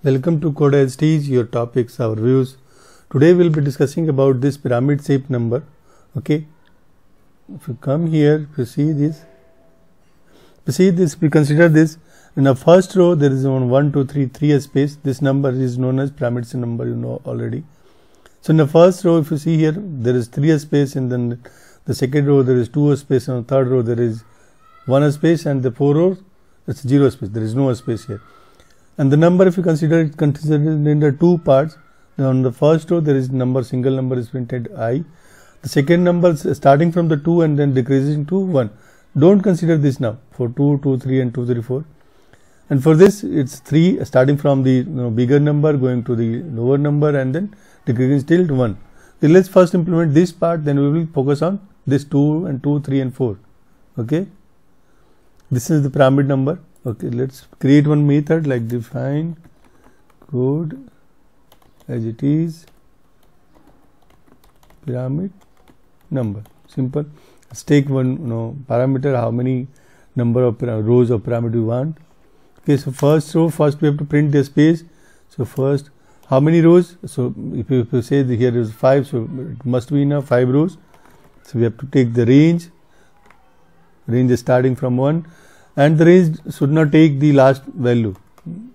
Welcome to Code as Teach, your topics, our views. Today we'll be discussing about this pyramid shape number. Okay, if you come here, if you see this, we consider this. In the first row there is 1, 2, 3, 3 space. This number is known as pyramid shape number, you know already. So in the first row, if you see here, there is 3 space, and then the second row there is 2 space, and the third row there is 1 space, and the 4 row it's 0 space. There is no space here. And the number, if you consider it, considered in the two parts. On the first row there is number, single number is printed I. The second number starting from the 2 and then decreasing to 1. Don't consider this now for 2, 2, 3 and 2, 3, 4. And for this it's 3 starting from the bigger number going to the lower number and then decreasing till to 1. So let's first implement this part, then we will focus on this 2 and 2, 3 and 4. Okay. This is the pyramid number. Okay, let's create one method like define code as it is pyramid number. Simple. Let's take one parameter, how many number of rows of pyramid we want. Okay, so first row, first we have to print the space. So first, how many rows? So if you say here is 5, so it must be enough 5 rows. So we have to take the range. Range is starting from 1. And the range should not take the last value.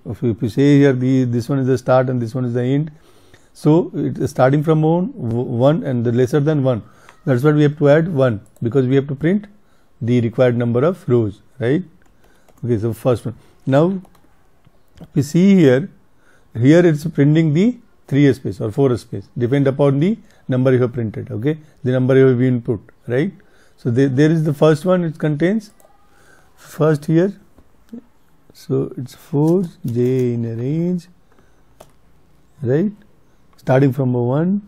If you say here this one is the start and this one is the end, so it is starting from 1 and the lesser than 1. That's why we have to add 1, because we have to print the required number of rows, right? Okay, so first one. Now if you see here it's printing the 3 space or 4 space, depend upon the number you have printed. Okay, the number you have input, right? So there is the first one, it contains first here, so it's 4 j in a range, right, starting from 1,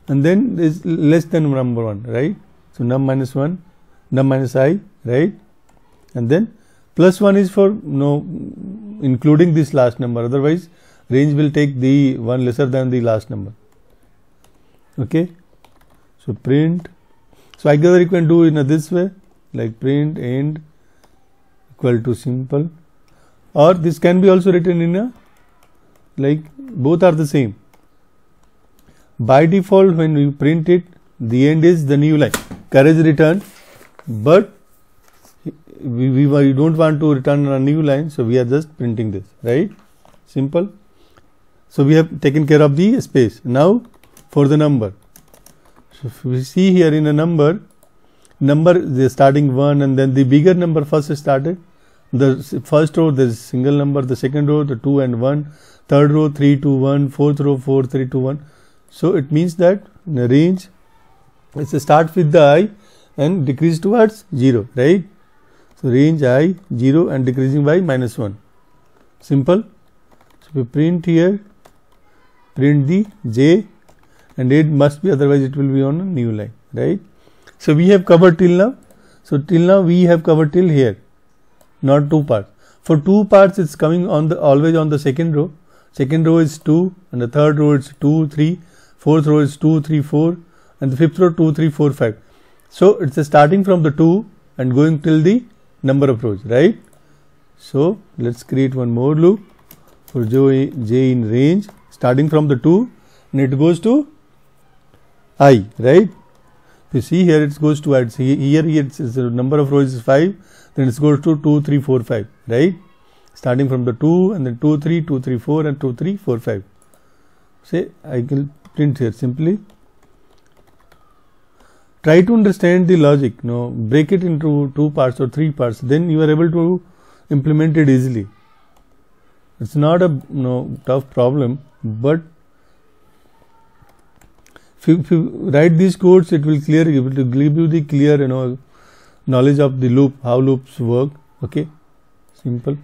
and then is less than number 1, right? So num minus 1, num minus I, right, and then plus 1 is for including this last number, otherwise range will take the one lesser than the last number. Okay, so print. So either you can do in this way, like print end equal to simple, or this can be also written in a like both are the same. By default, when we print it, the end is the new line, carriage return, but we don't want to return a new line, so we are just printing this, right? Simple. So we have taken care of the space. Now for the number. So if we see here in a number the starting 1, and then the bigger number first started. The first row there is single number, the second row the 2 and 1, third row 3, 2, 1, fourth row 4, 3, 2, 1. So it means that in a range it's a start with the I and decrease towards 0, right? So range I 0 and decreasing by minus 1. Simple. So we print here, print the j, and it must be, otherwise it will be on a new line, right? So we have covered till now. So till now we have covered till here, not 2 parts. For 2 parts it's coming on the always on the second row. Second row is 2, and the third row is 2, 3, fourth row is 2, 3, 4, and the fifth row 2, 3, 4, 5. So it's starting from the 2 and going till the number of rows, right? So let's create one more loop for j in range, starting from the 2 and it goes to I, right? You see here it goes to I. Here it's the number of rows is 5, then it goes to 2, 3, 4, 5, right? Starting from the 2 and then 2, 3, 2, 3, 4 and 2, 3, 4, 5. Say I can print here simply. Try to understand the logic. Break it into 2 parts or 3 parts. Then you are able to implement it easily. It's not a tough problem, but if you write these codes, it will give you the clear knowledge of the loop, how loops work. Okay, simple.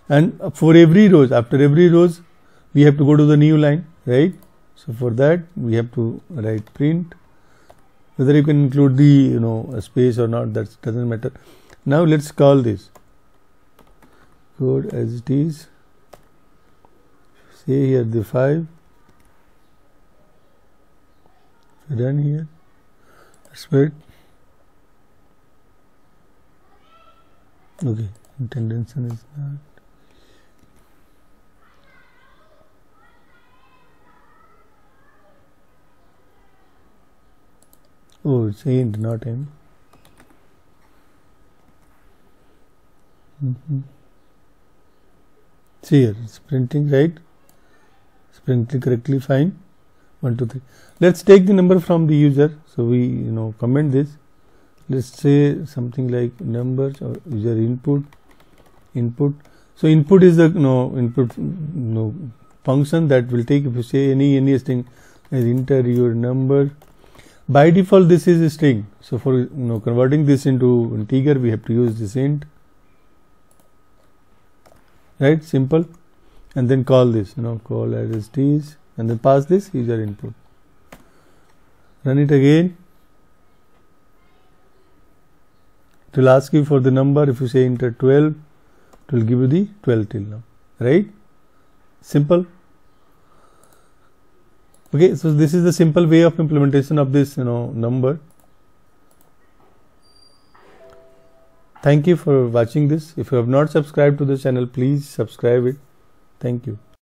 And for every rows, after every rows, we have to go to the new line, right? So for that we have to write print. Whether you can include the a space or not, that doesn't matter. Now let's call this code as it is. Say here the 5. Run here. Let's wait. Okay, intention is not. Oh, it's int, not m. See here, it's printing, right? It's printing correctly, fine. 1, 2, 3. Let's take the number from the user. So we comment this. Let's say something like numbers or user input. So input is the input function that will take, if you say any string, as enter your number. By default this is a string. So for converting this into integer, we have to use this int. Right, simple. And then call this, call as is, and then pass this user input. Run it again. It will ask you for the number. If you say enter 12, it will give you the 12 till now, right? Simple. Okay, so this is the simple way of implementation of this number. Thank you for watching this. If you have not subscribed to the channel, please subscribe it. Thank you.